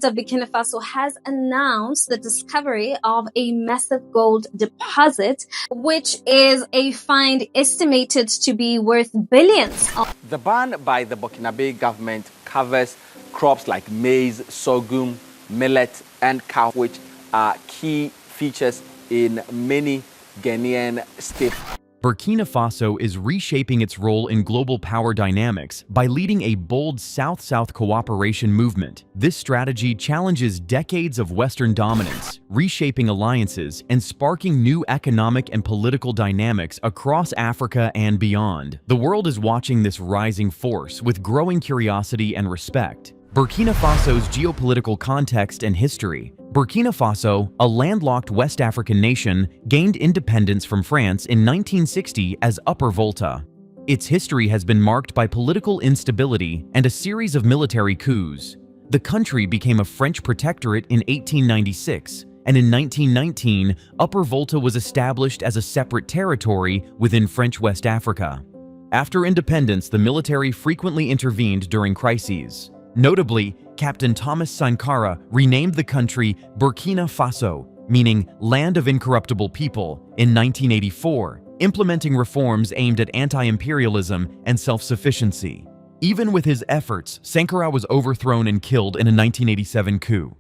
of Burkina Faso has announced the discovery of a massive gold deposit, which is a find estimated to be worth billions. The ban by the Burkinabe government covers crops like maize, sorghum, millet, and cow, which are key features in many Ghanaian states. Burkina Faso is reshaping its role in global power dynamics by leading a bold South-South cooperation movement. This strategy challenges decades of Western dominance, reshaping alliances and sparking new economic and political dynamics across Africa and beyond. The world is watching this rising force with growing curiosity and respect. Burkina Faso's geopolitical context and history. Burkina Faso, a landlocked West African nation, gained independence from France in 1960 as Upper Volta. Its history has been marked by political instability and a series of military coups. The country became a French protectorate in 1896, and in 1919, Upper Volta was established as a separate territory within French West Africa. After independence, the military frequently intervened during crises. Notably, Captain Thomas Sankara renamed the country Burkina Faso, meaning Land of Incorruptible People, in 1984, implementing reforms aimed at anti-imperialism and self-sufficiency. Even with his efforts, Sankara was overthrown and killed in a 1987 coup.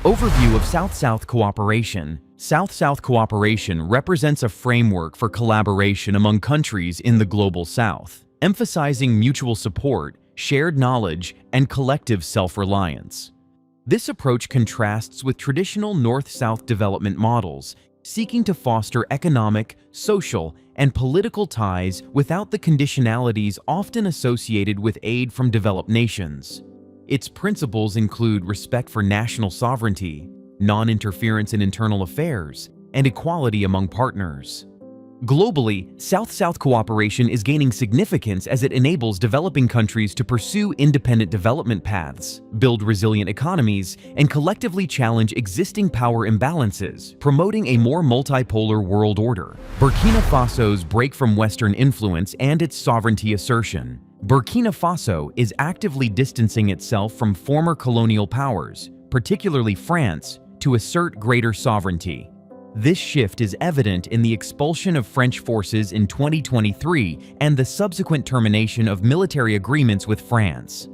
Overview of South-South cooperation. South-South cooperation represents a framework for collaboration among countries in the Global South, emphasizing mutual support, shared knowledge, and collective self-reliance. This approach contrasts with traditional North-South development models, seeking to foster economic, social, and political ties without the conditionalities often associated with aid from developed nations. Its principles include respect for national sovereignty, non-interference in internal affairs, and equality among partners. Globally, South-South cooperation is gaining significance as it enables developing countries to pursue independent development paths, build resilient economies, and collectively challenge existing power imbalances, promoting a more multipolar world order. Burkina Faso's break from Western influence and its sovereignty assertion. Burkina Faso is actively distancing itself from former colonial powers, particularly France, to assert greater sovereignty. This shift is evident in the expulsion of French forces in 2023 and the subsequent termination of military agreements with France.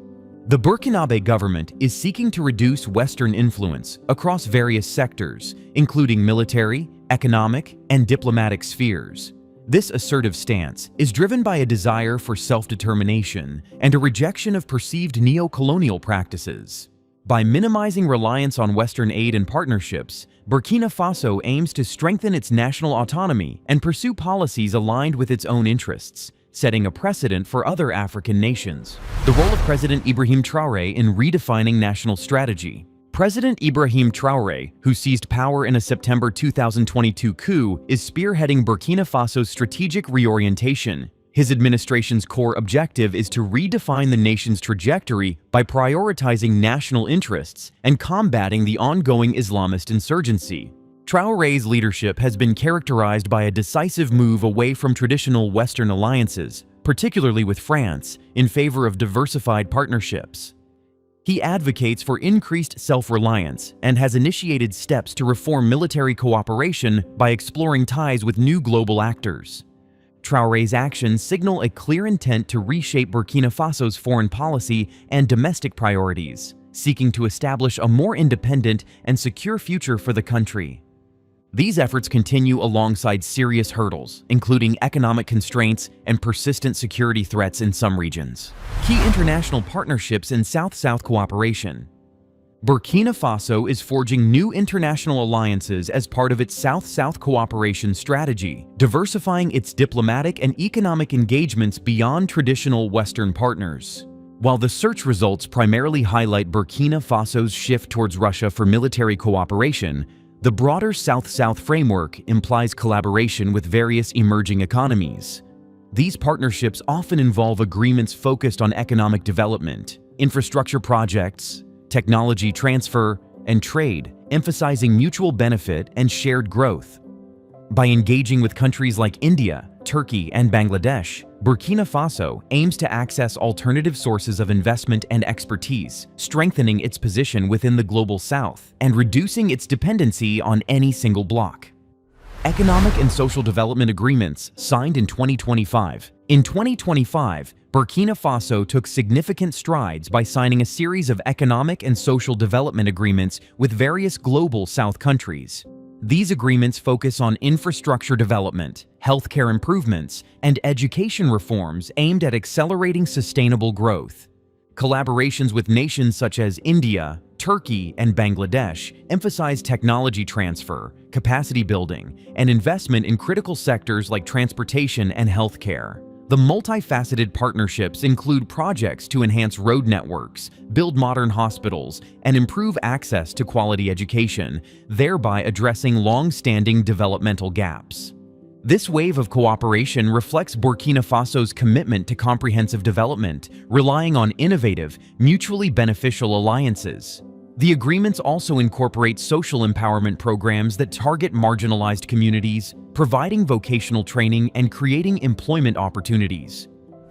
The Burkinabe government is seeking to reduce Western influence across various sectors, including military, economic, and diplomatic spheres. This assertive stance is driven by a desire for self-determination and a rejection of perceived neo-colonial practices. By minimizing reliance on Western aid and partnerships, Burkina Faso aims to strengthen its national autonomy and pursue policies aligned with its own interests, setting a precedent for other African nations. The role of President Ibrahim Traoré in redefining national strategy. President Ibrahim Traoré, who seized power in a September 2022 coup, is spearheading Burkina Faso's strategic reorientation. His administration's core objective is to redefine the nation's trajectory by prioritizing national interests and combating the ongoing Islamist insurgency. Traoré's leadership has been characterized by a decisive move away from traditional Western alliances, particularly with France, in favor of diversified partnerships. He advocates for increased self-reliance and has initiated steps to reform military cooperation by exploring ties with new global actors. Traoré's actions signal a clear intent to reshape Burkina Faso's foreign policy and domestic priorities, seeking to establish a more independent and secure future for the country. These efforts continue alongside serious hurdles, including economic constraints and persistent security threats in some regions. Key international partnerships in South-South cooperation. Burkina Faso is forging new international alliances as part of its South-South cooperation strategy, diversifying its diplomatic and economic engagements beyond traditional Western partners. While the search results primarily highlight Burkina Faso's shift towards Russia for military cooperation, the broader South-South framework implies collaboration with various emerging economies. These partnerships often involve agreements focused on economic development, infrastructure projects, technology transfer, and trade, emphasizing mutual benefit and shared growth. By engaging with countries like India, Turkey, and Bangladesh, Burkina Faso aims to access alternative sources of investment and expertise, strengthening its position within the global south and reducing its dependency on any single bloc. Economic and social development agreements signed in 2025. In 2025, Burkina Faso took significant strides by signing a series of economic and social development agreements with various global south countries. These agreements focus on infrastructure development, healthcare improvements, and education reforms aimed at accelerating sustainable growth. Collaborations with nations such as India, Turkey, and Bangladesh emphasize technology transfer, capacity building, and investment in critical sectors like transportation and healthcare. The multifaceted partnerships include projects to enhance road networks, build modern hospitals, and improve access to quality education, thereby addressing long-standing developmental gaps. This wave of cooperation reflects Burkina Faso's commitment to comprehensive development, relying on innovative, mutually beneficial alliances. The agreements also incorporate social empowerment programs that target marginalized communities, providing vocational training and creating employment opportunities.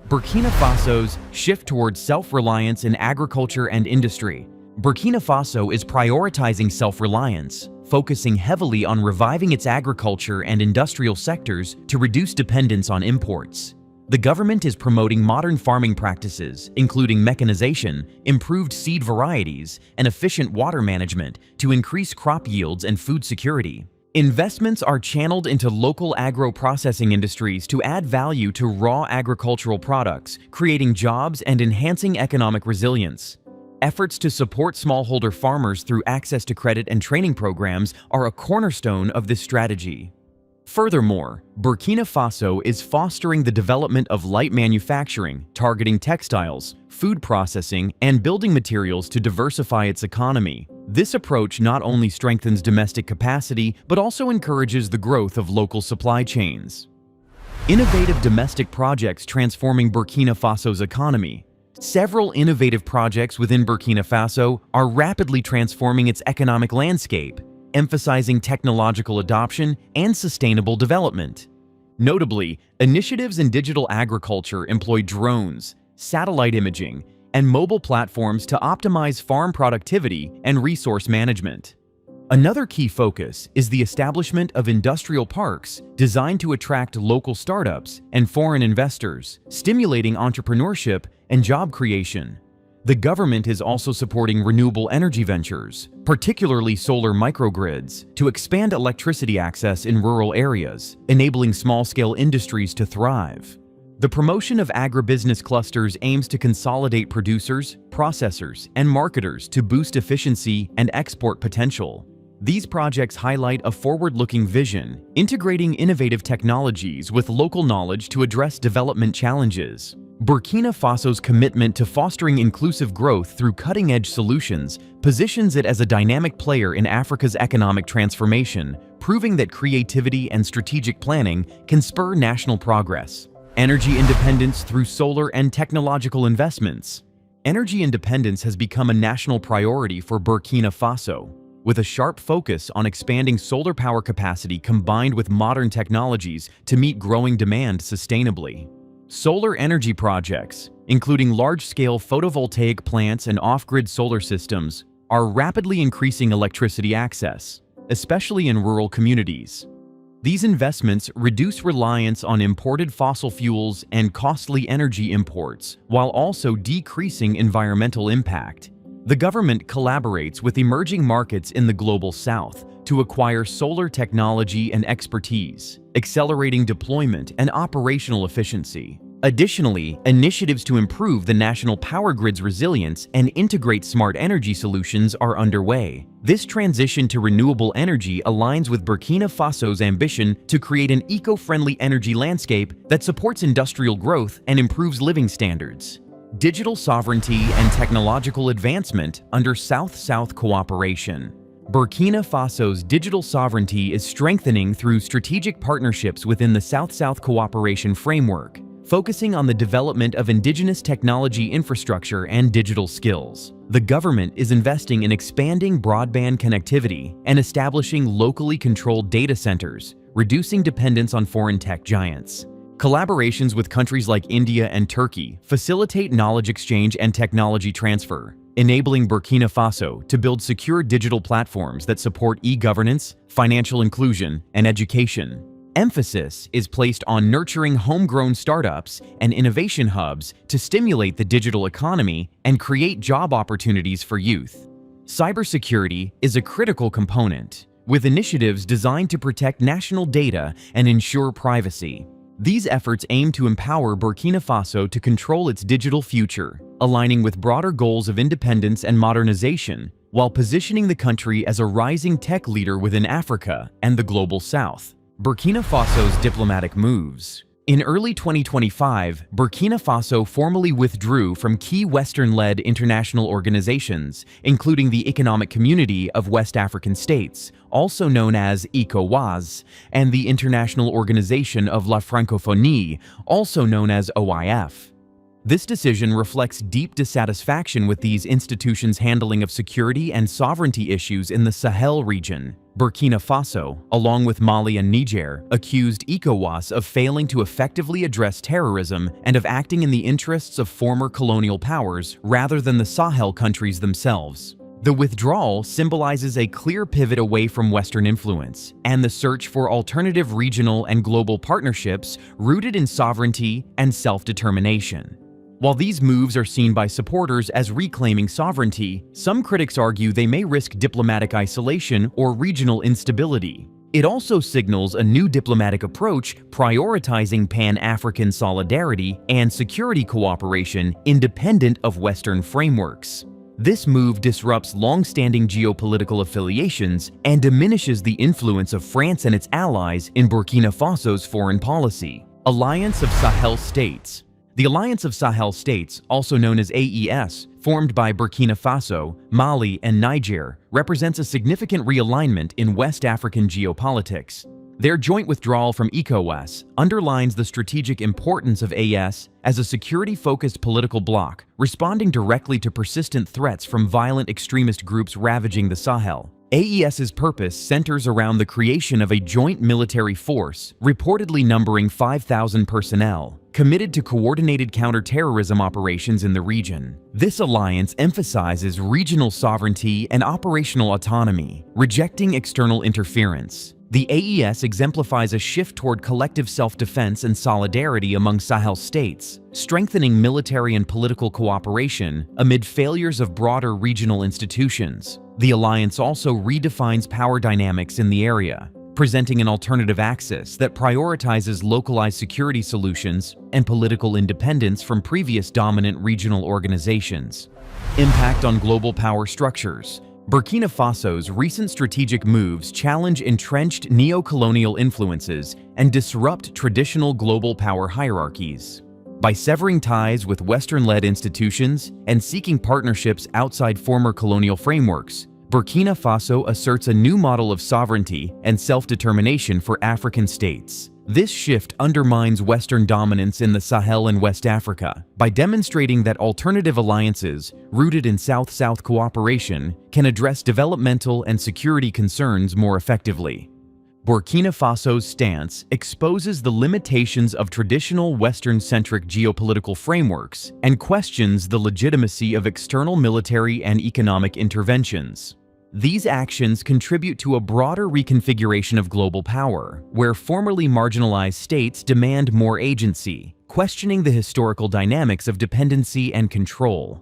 Burkina Faso's shift towards self-reliance in agriculture and industry. Burkina Faso is prioritizing self-reliance, focusing heavily on reviving its agriculture and industrial sectors to reduce dependence on imports. The government is promoting modern farming practices, including mechanization, improved seed varieties, and efficient water management to increase crop yields and food security. Investments are channeled into local agro-processing industries to add value to raw agricultural products, creating jobs and enhancing economic resilience. Efforts to support smallholder farmers through access to credit and training programs are a cornerstone of this strategy. Furthermore, Burkina Faso is fostering the development of light manufacturing, targeting textiles, food processing, and building materials to diversify its economy. This approach not only strengthens domestic capacity, but also encourages the growth of local supply chains. Innovative domestic projects transforming Burkina Faso's economy. Several innovative projects within Burkina Faso are rapidly transforming its economic landscape, emphasizing technological adoption and sustainable development. Notably, initiatives in digital agriculture employ drones, satellite imaging, and mobile platforms to optimize farm productivity and resource management. Another key focus is the establishment of industrial parks designed to attract local startups and foreign investors, stimulating entrepreneurship and job creation. The government is also supporting renewable energy ventures, particularly solar microgrids, to expand electricity access in rural areas, enabling small-scale industries to thrive. The promotion of agribusiness clusters aims to consolidate producers, processors, and marketers to boost efficiency and export potential. These projects highlight a forward-looking vision, integrating innovative technologies with local knowledge to address development challenges. Burkina Faso's commitment to fostering inclusive growth through cutting-edge solutions positions it as a dynamic player in Africa's economic transformation, proving that creativity and strategic planning can spur national progress. Energy independence through solar and technological investments. Energy independence has become a national priority for Burkina Faso, with a sharp focus on expanding solar power capacity combined with modern technologies to meet growing demand sustainably. Solar energy projects, including large-scale photovoltaic plants and off-grid solar systems, are rapidly increasing electricity access, especially in rural communities. These investments reduce reliance on imported fossil fuels and costly energy imports, while also decreasing environmental impact. The government collaborates with emerging markets in the global south to acquire solar technology and expertise, accelerating deployment and operational efficiency. Additionally, initiatives to improve the national power grid's resilience and integrate smart energy solutions are underway. This transition to renewable energy aligns with Burkina Faso's ambition to create an eco-friendly energy landscape that supports industrial growth and improves living standards. Digital sovereignty and technological advancement under South-South cooperation. Burkina Faso's digital sovereignty is strengthening through strategic partnerships within the South-South cooperation framework, focusing on the development of indigenous technology infrastructure and digital skills. The government is investing in expanding broadband connectivity and establishing locally controlled data centers, reducing dependence on foreign tech giants. Collaborations with countries like India and Turkey facilitate knowledge exchange and technology transfer, enabling Burkina Faso to build secure digital platforms that support e-governance, financial inclusion, and education. Emphasis is placed on nurturing homegrown startups and innovation hubs to stimulate the digital economy and create job opportunities for youth. Cybersecurity is a critical component, with initiatives designed to protect national data and ensure privacy. These efforts aim to empower Burkina Faso to control its digital future, aligning with broader goals of independence and modernization, while positioning the country as a rising tech leader within Africa and the Global South. Burkina Faso's diplomatic moves. In early 2025, Burkina Faso formally withdrew from key Western-led international organizations, including the Economic Community of West African States, also known as ECOWAS, and the International Organization of La Francophonie, also known as OIF. This decision reflects deep dissatisfaction with these institutions' handling of security and sovereignty issues in the Sahel region. Burkina Faso, along with Mali and Niger, accused ECOWAS of failing to effectively address terrorism and of acting in the interests of former colonial powers rather than the Sahel countries themselves. The withdrawal symbolizes a clear pivot away from Western influence and the search for alternative regional and global partnerships rooted in sovereignty and self-determination. While these moves are seen by supporters as reclaiming sovereignty, some critics argue they may risk diplomatic isolation or regional instability. It also signals a new diplomatic approach prioritizing Pan-African solidarity and security cooperation independent of Western frameworks. This move disrupts long-standing geopolitical affiliations and diminishes the influence of France and its allies in Burkina Faso's foreign policy. Alliance of Sahel States. The Alliance of Sahel States, also known as AES, formed by Burkina Faso, Mali, and Niger, represents a significant realignment in West African geopolitics. Their joint withdrawal from ECOWAS underlines the strategic importance of AES as a security-focused political bloc, responding directly to persistent threats from violent extremist groups ravaging the Sahel. AES's purpose centers around the creation of a joint military force, reportedly numbering 5,000 personnel, committed to coordinated counter-terrorism operations in the region. This alliance emphasizes regional sovereignty and operational autonomy, rejecting external interference. The AES exemplifies a shift toward collective self-defense and solidarity among Sahel states, strengthening military and political cooperation amid failures of broader regional institutions. The alliance also redefines power dynamics in the area, presenting an alternative axis that prioritizes localized security solutions and political independence from previous dominant regional organizations. Impact on global power structures. Burkina Faso's recent strategic moves challenge entrenched neo-colonial influences and disrupt traditional global power hierarchies. By severing ties with Western-led institutions and seeking partnerships outside former colonial frameworks, Burkina Faso asserts a new model of sovereignty and self-determination for African states. This shift undermines Western dominance in the Sahel and West Africa by demonstrating that alternative alliances, rooted in South-South cooperation, can address developmental and security concerns more effectively. Burkina Faso's stance exposes the limitations of traditional Western-centric geopolitical frameworks and questions the legitimacy of external military and economic interventions. These actions contribute to a broader reconfiguration of global power, where formerly marginalized states demand more agency, questioning the historical dynamics of dependency and control.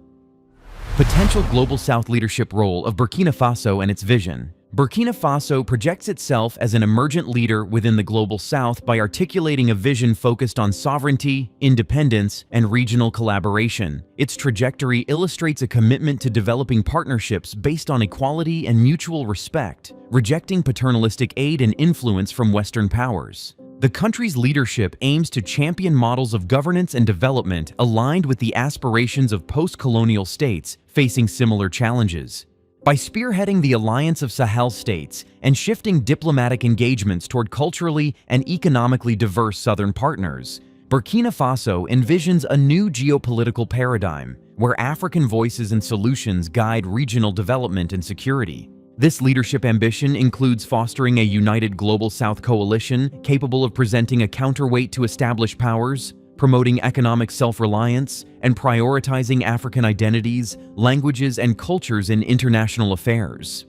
Potential Global South leadership role of Burkina Faso and its vision. Burkina Faso projects itself as an emergent leader within the Global South by articulating a vision focused on sovereignty, independence, and regional collaboration. Its trajectory illustrates a commitment to developing partnerships based on equality and mutual respect, rejecting paternalistic aid and influence from Western powers. The country's leadership aims to champion models of governance and development aligned with the aspirations of post-colonial states facing similar challenges. By spearheading the Alliance of Sahel States and shifting diplomatic engagements toward culturally and economically diverse southern partners, Burkina Faso envisions a new geopolitical paradigm where African voices and solutions guide regional development and security. This leadership ambition includes fostering a united global South coalition capable of presenting a counterweight to established powers, promoting economic self-reliance, and prioritizing African identities, languages, and cultures in international affairs.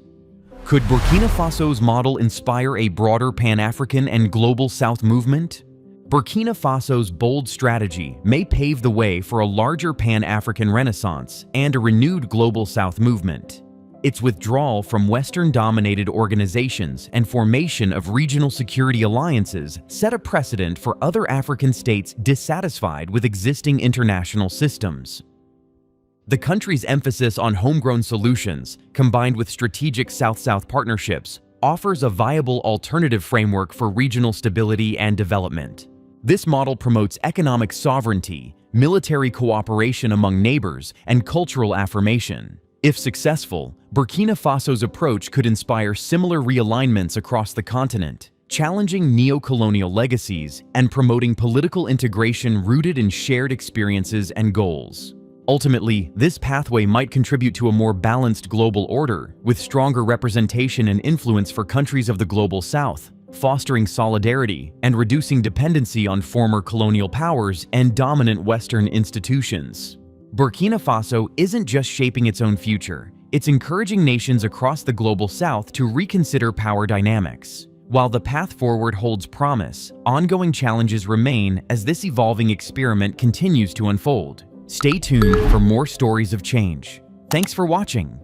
Could Burkina Faso's model inspire a broader Pan-African and global South movement? Burkina Faso's bold strategy may pave the way for a larger Pan-African renaissance and a renewed global South movement. Its withdrawal from Western-dominated organizations and formation of regional security alliances set a precedent for other African states dissatisfied with existing international systems. The country's emphasis on homegrown solutions, combined with strategic South-South partnerships, offers a viable alternative framework for regional stability and development. This model promotes economic sovereignty, military cooperation among neighbors, and cultural affirmation. If successful, Burkina Faso's approach could inspire similar realignments across the continent, challenging neo-colonial legacies and promoting political integration rooted in shared experiences and goals. Ultimately, this pathway might contribute to a more balanced global order, with stronger representation and influence for countries of the Global South, fostering solidarity and reducing dependency on former colonial powers and dominant Western institutions. Burkina Faso isn't just shaping its own future, it's encouraging nations across the Global South to reconsider power dynamics. While the path forward holds promise, ongoing challenges remain as this evolving experiment continues to unfold. Stay tuned for more stories of change. Thanks for watching.